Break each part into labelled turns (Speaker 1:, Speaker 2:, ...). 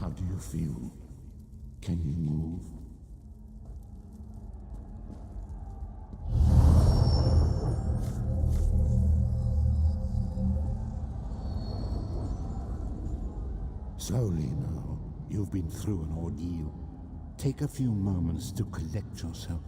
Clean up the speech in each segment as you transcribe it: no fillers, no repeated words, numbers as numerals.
Speaker 1: How do you feel? Can you move? Slowly now. You've been through an ordeal. Take a few moments to collect yourself.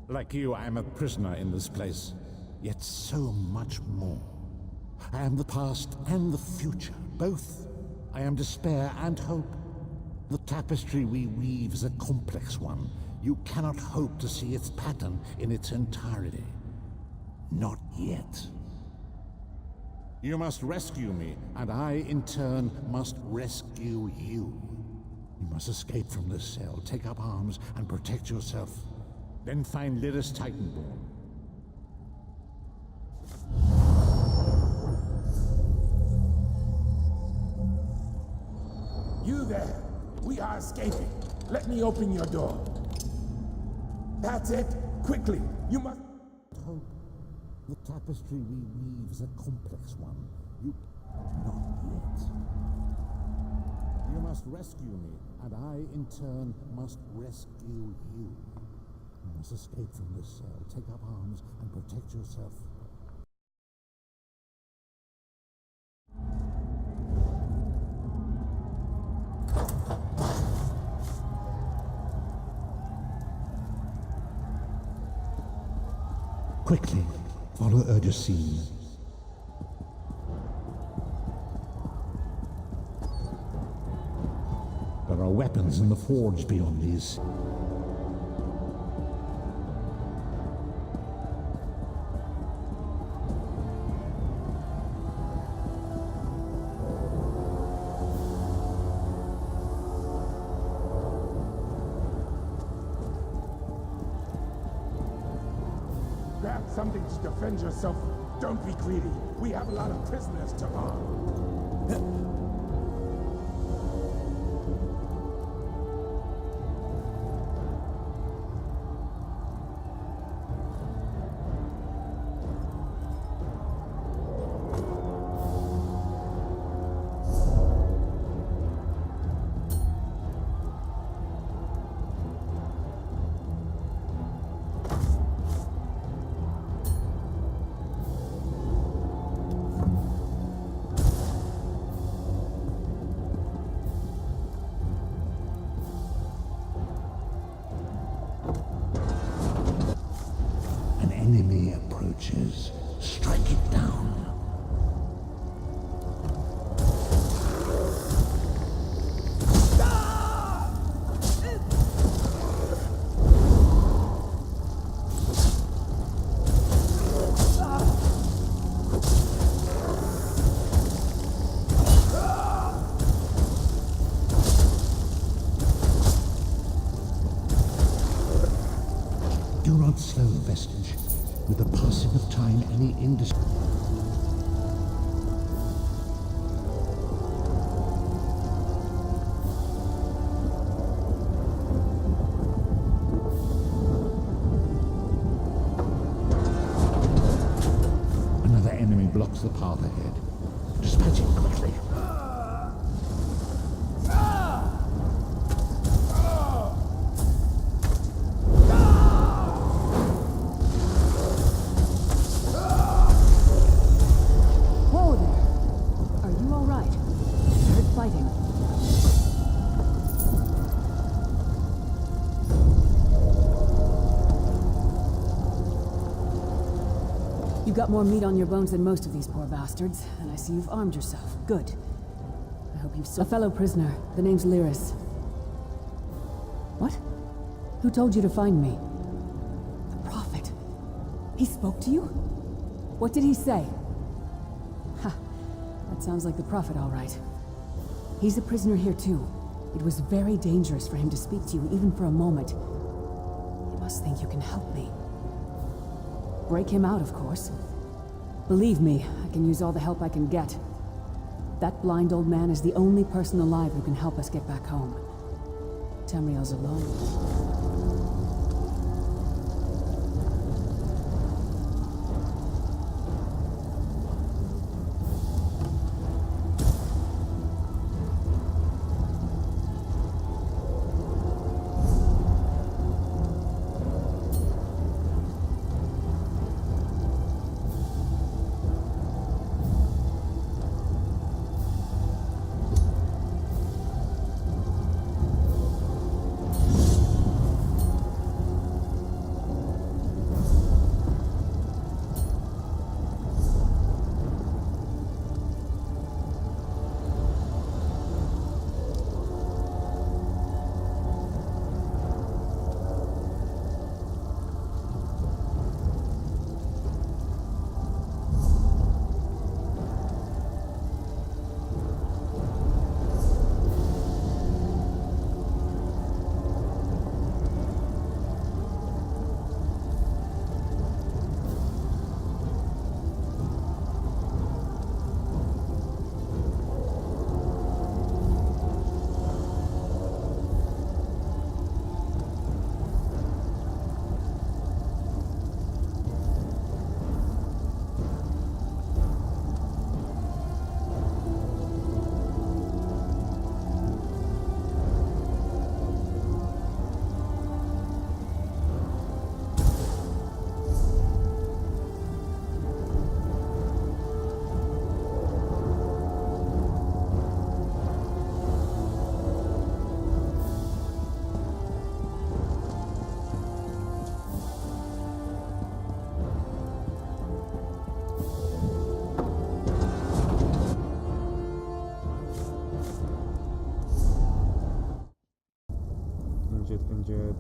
Speaker 1: Like you, I am a prisoner in this place. Yet so much more. I am the past and the future, both. I am despair and hope. The tapestry we weave is a complex one. You cannot hope to see its pattern in its entirety. Not yet. You must rescue me, and I, in turn, must rescue you. You must escape from this cell, take up arms, and protect yourself. Then find Lyris Titanborn.
Speaker 2: You there! We are escaping! Let me open your door. That's it! Quickly! You must...
Speaker 1: Hope. The tapestry we weave is a complex one. You... not yet. You must rescue me, and I, in turn, must rescue you. You must escape from this cell, take up arms, and protect yourself. Quickly, follow Urgesine. There are weapons in the forge beyond these.
Speaker 2: Grab something to defend yourself. Don't be greedy. We have a lot of prisoners to arm. Enemy approaches. Strike it down. Do not slow, Vestige. With the passing of time, any industry... Another enemy blocks the path ahead. Dispatch it quickly.
Speaker 3: You've got more meat on your bones than most of these poor bastards, and I see you've armed yourself. Good. I hope you've a fellow prisoner. The name's Lyris. What? Who told you to find me? The Prophet. He spoke to you? What did he say? Ha. That sounds like the Prophet, all right. He's a prisoner here, too. It was very dangerous for him to speak to you, even for a moment. You must think you can help me. Break him out, of course. Believe me, I can use all the help I can get. That blind old man is the only person alive who can help us get back home. Tamriel's alone.
Speaker 4: legit injured.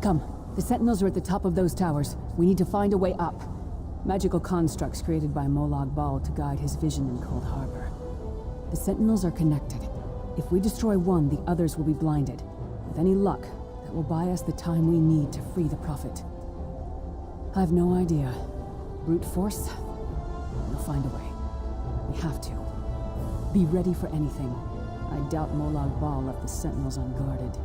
Speaker 3: Come. The Sentinels are at the top of those towers. We need to find a way up. Magical constructs created by Molag Bal to guide his vision in Coldharbour. The Sentinels are connected. If we destroy one, the others will be blinded. With any luck, that will buy us the time we need to free the Prophet. I've no idea. Brute force? We'll find a way. We have to. Be ready for anything. I doubt Molag Bal left the Sentinels unguarded.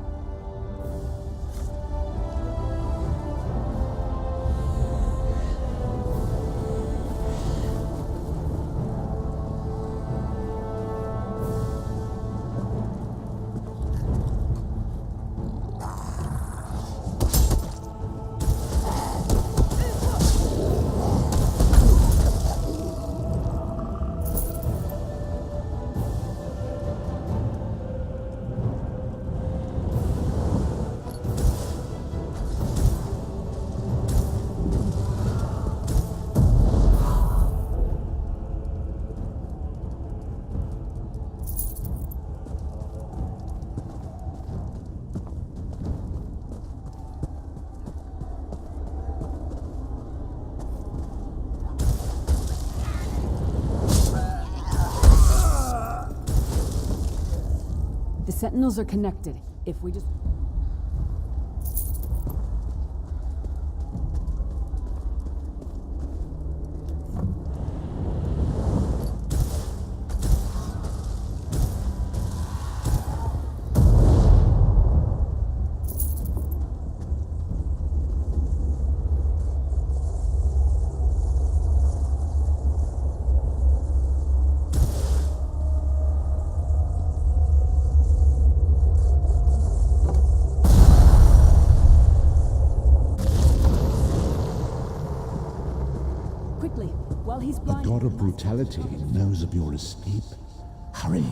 Speaker 3: The Sentinels are connected. If we just... Quickly, while he's
Speaker 1: The
Speaker 3: blind...
Speaker 1: god of brutality knows of your escape. Hurry.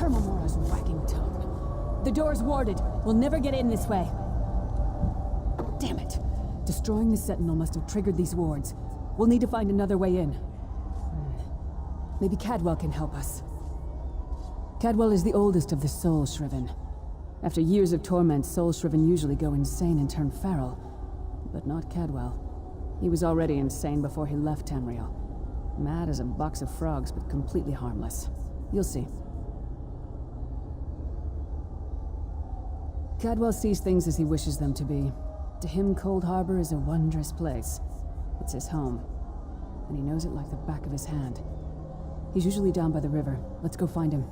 Speaker 1: Hermamora's wagging tongue. The door's warded. We'll never get in this way. Damn it. Destroying the Sentinel must have triggered these wards. We'll need to find another way in. Maybe Cadwell can help us. Cadwell is the oldest of the Soul Shriven. After years of torment, Soul Shriven usually go insane and turn feral. But not Cadwell. He was already insane before he left Tamriel. Mad as a box of frogs, but completely harmless. You'll see.
Speaker 3: Cadwell sees things as he wishes them to be. To him, Coldharbour is a wondrous place. It's his home, and he knows it like the back of his hand. He's usually down by the river. Let's go find him.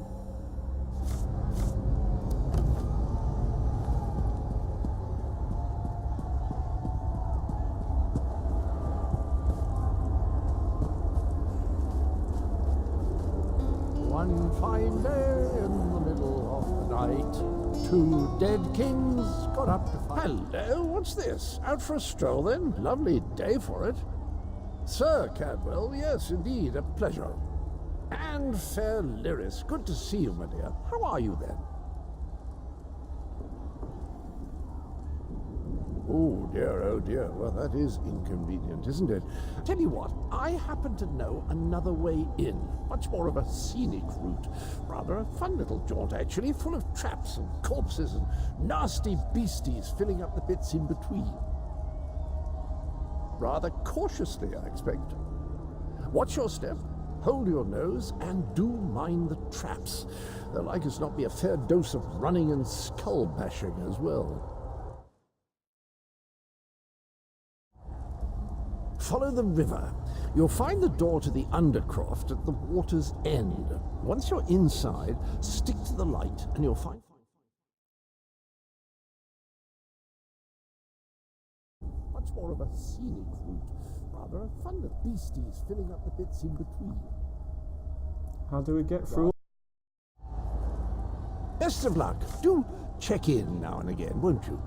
Speaker 4: One fine day in the middle of the night, two dead kings got up to fight. Hello, what's this? Out for a stroll then? Lovely day for it. Sir Cadwell, yes, indeed, a pleasure. And fair Lyris, good to see you, my dear. How are you then? Oh dear, well that is inconvenient, isn't it? Tell you what, I happen to know another way in, much more of a scenic route. Rather a fun little jaunt actually, full of traps and corpses and nasty beasties filling up the bits in between. Rather cautiously, I expect. Watch your step, hold your nose, and do mind the traps. There'll like as not be a fair dose of running and skull bashing as well. Follow the river. You'll find the door to the undercroft at the water's end. Once you're inside, stick to the light and you'll find... much more of a scenic route. Rather a fun with beasties filling up the bits in between.
Speaker 5: How do we get through?
Speaker 4: Best of luck. Do check in now and again, won't you?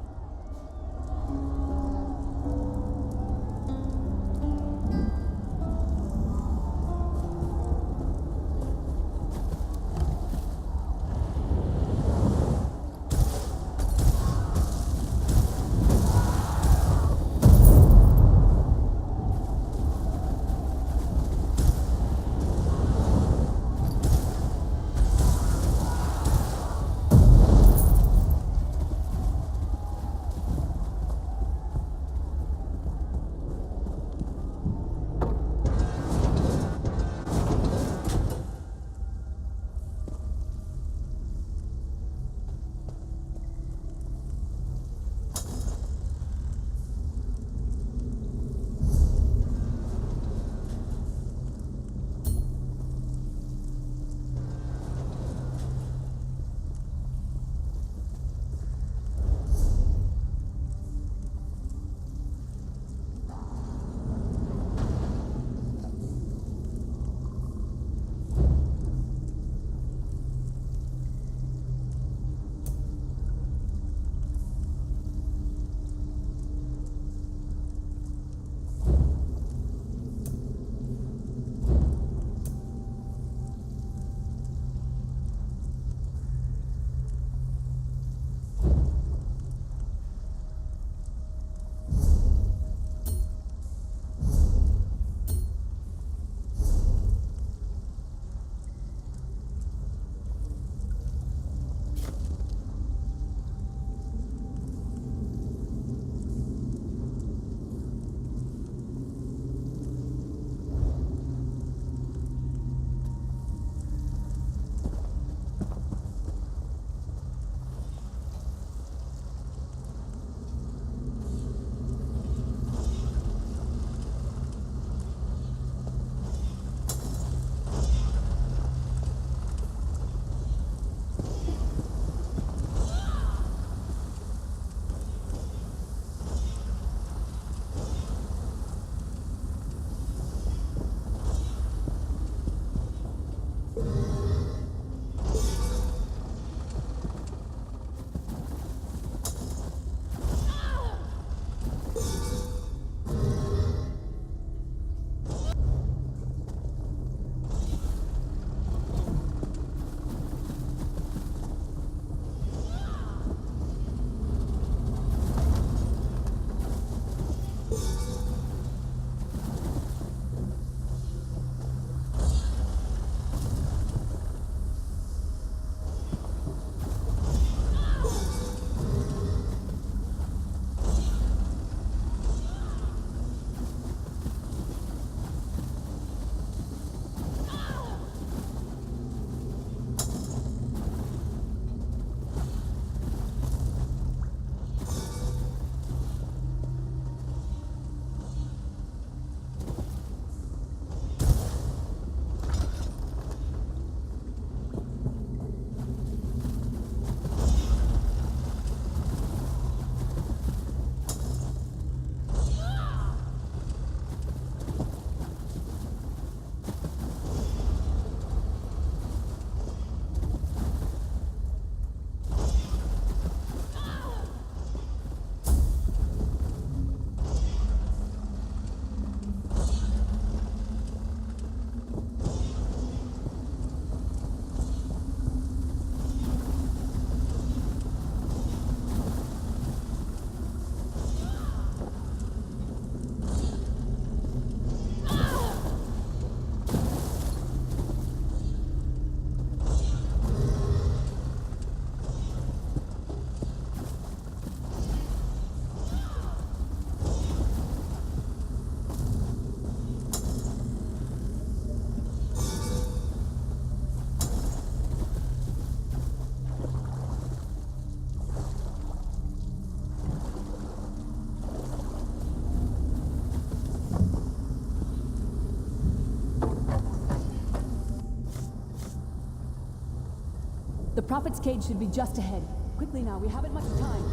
Speaker 3: The Prophet's cage should be just ahead. Quickly now, we haven't much time.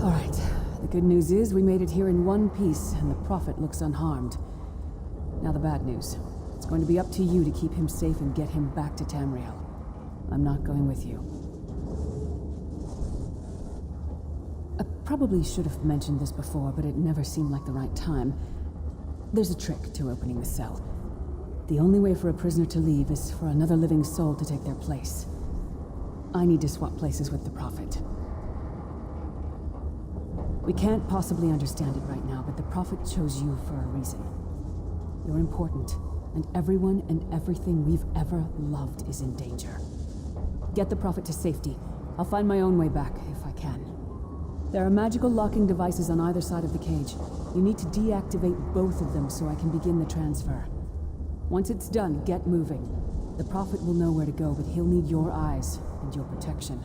Speaker 3: All right. The good news is we made it here in one piece, and the Prophet looks unharmed. Now the bad news. It's going to be up to you to keep him safe and get him back to Tamriel. I'm not going with you. I probably should have mentioned this before, but it never seemed like the right time. There's a trick to opening the cell. The only way for a prisoner to leave is for another living soul to take their place. I need to swap places with the Prophet. We can't possibly understand it right now, but the Prophet chose you for a reason. You're important, and everyone and everything we've ever loved is in danger. Get the Prophet to safety. I'll find my own way back, if I can. There are magical locking devices on either side of the cage. You need to deactivate both of them so I can begin the transfer. Once it's done, get moving. The Prophet will know where to go, but he'll need your eyes and your protection.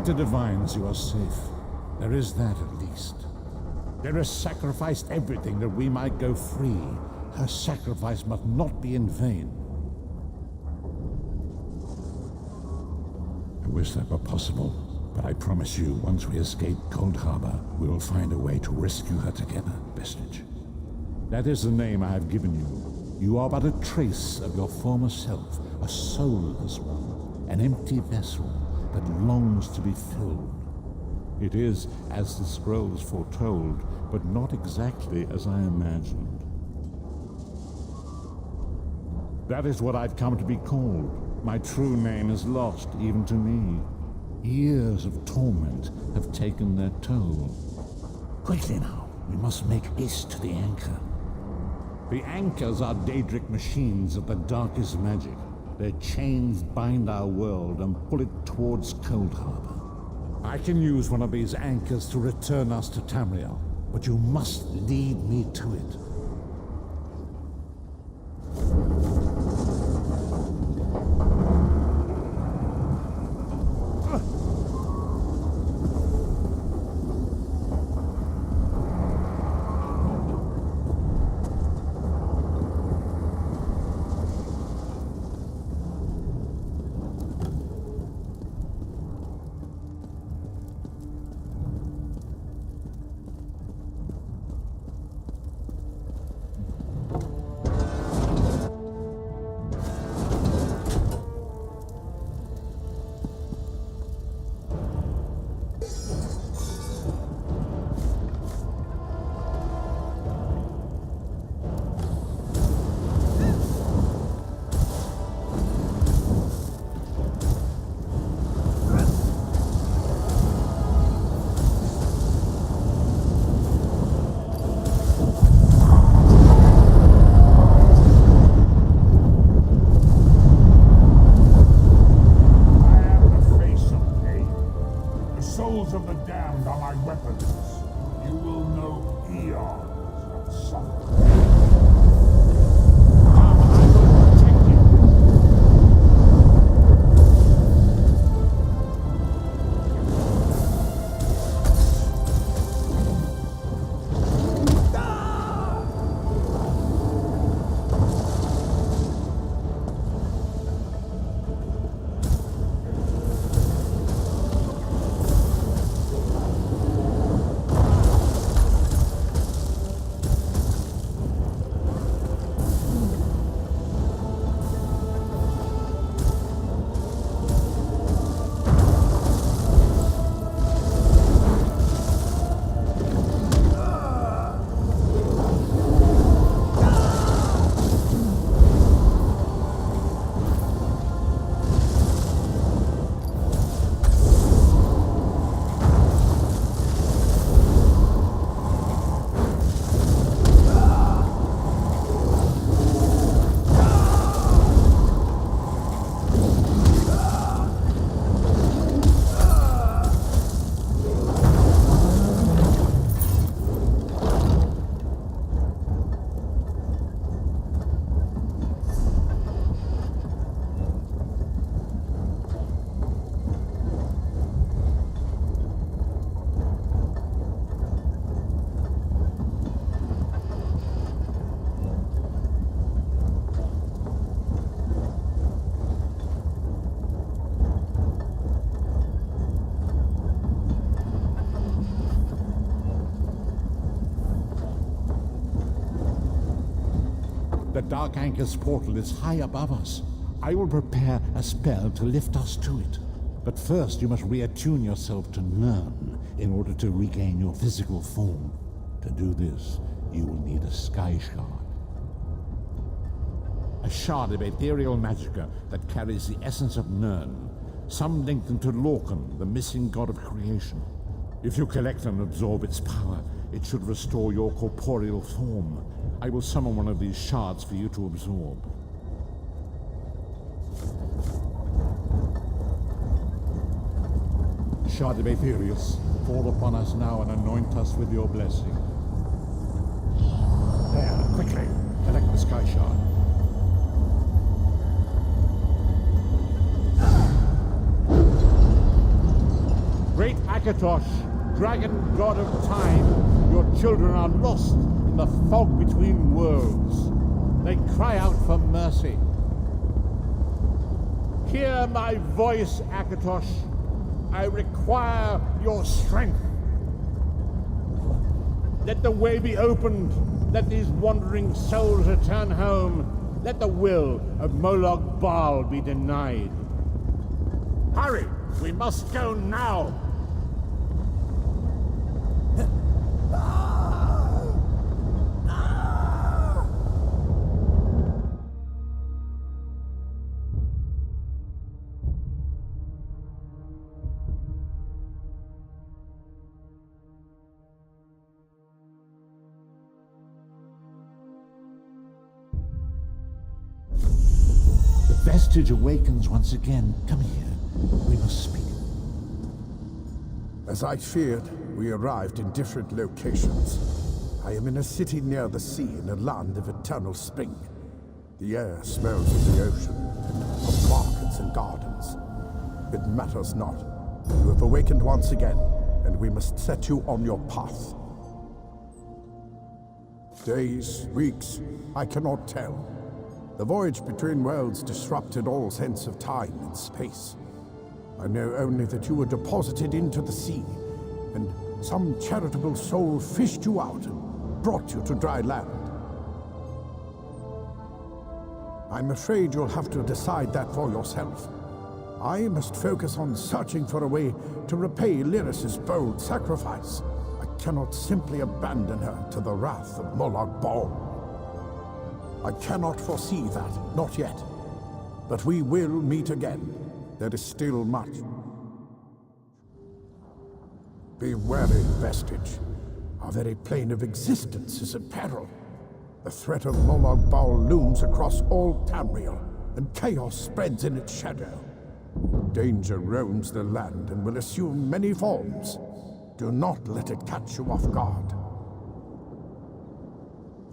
Speaker 1: The divines, you are safe. There is that at least. Lyris sacrificed everything that we might go free. Her sacrifice must not be in vain. I wish that were possible, but I promise you, once we escape Coldharbour, we will find a way to rescue her together, Vestige. That is the name I have given you. You are but a trace of your former self, a soulless one, an empty vessel that longs to be filled. It is as the scrolls foretold, but not exactly as I imagined. That is what I've come to be called. My true name is lost even to me. Years of torment have taken their toll. Quickly now, we must make haste to the anchor. The anchors are Daedric machines of the darkest magic. Their chains bind our world and pull it towards Coldharbour. I can use one of these anchors to return us to Tamriel, but you must lead me to it. The Dark Anchor's portal is high above us. I will prepare a spell to lift us to it. But first you must reattune yourself to Nirn in order to regain your physical form. To do this, you will need a sky shard. A shard of ethereal magicka that carries the essence of Nirn, some linked into Lorcan, the missing god of creation. If you collect and absorb its power, it should restore your corporeal form. I will summon one of these shards for you to absorb. Shard of Aetherius, fall upon us now and anoint us with your blessing. There, quickly, collect the sky shard. Great Akatosh, dragon god of time, your children are lost in the fog between worlds. They cry out for mercy. Hear my voice, Akatosh. I require your strength. Let the way be opened. Let these wandering souls return home. Let the will of Molag Bal be denied. Hurry! We must go now! The vestige awakens once again. Come here. We must speak.
Speaker 2: As I feared, we arrived in different locations. I am in a city near the sea in a land of eternal spring. The air smells of the ocean, of markets and gardens. It matters not. You have awakened once again, and we must set you on your path. Days, weeks, I cannot tell. The voyage between worlds disrupted all sense of time and space. I know only that you were deposited into the sea, and some charitable soul fished you out and brought you to dry land. I'm afraid you'll have to decide that for yourself. I must focus on searching for a way to repay Lyris's bold sacrifice. I cannot simply abandon her to the wrath of Molag Bal. I cannot foresee that, not yet. But we will meet again. There is still much. Be wary, Vestige. Our very plane of existence is in peril. The threat of Molag Bal looms across all Tamriel, and chaos spreads in its shadow. Danger roams the land and will assume many forms. Do not let it catch you off guard.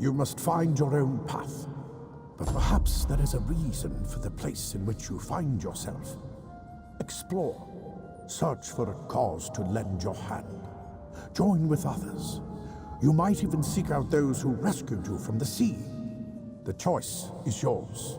Speaker 2: You must find your own path, but perhaps there is a reason for the place in which you find yourself. Explore. Search for a cause to lend your hand. Join with others. You might even seek out those who rescued you from the sea. The choice is yours.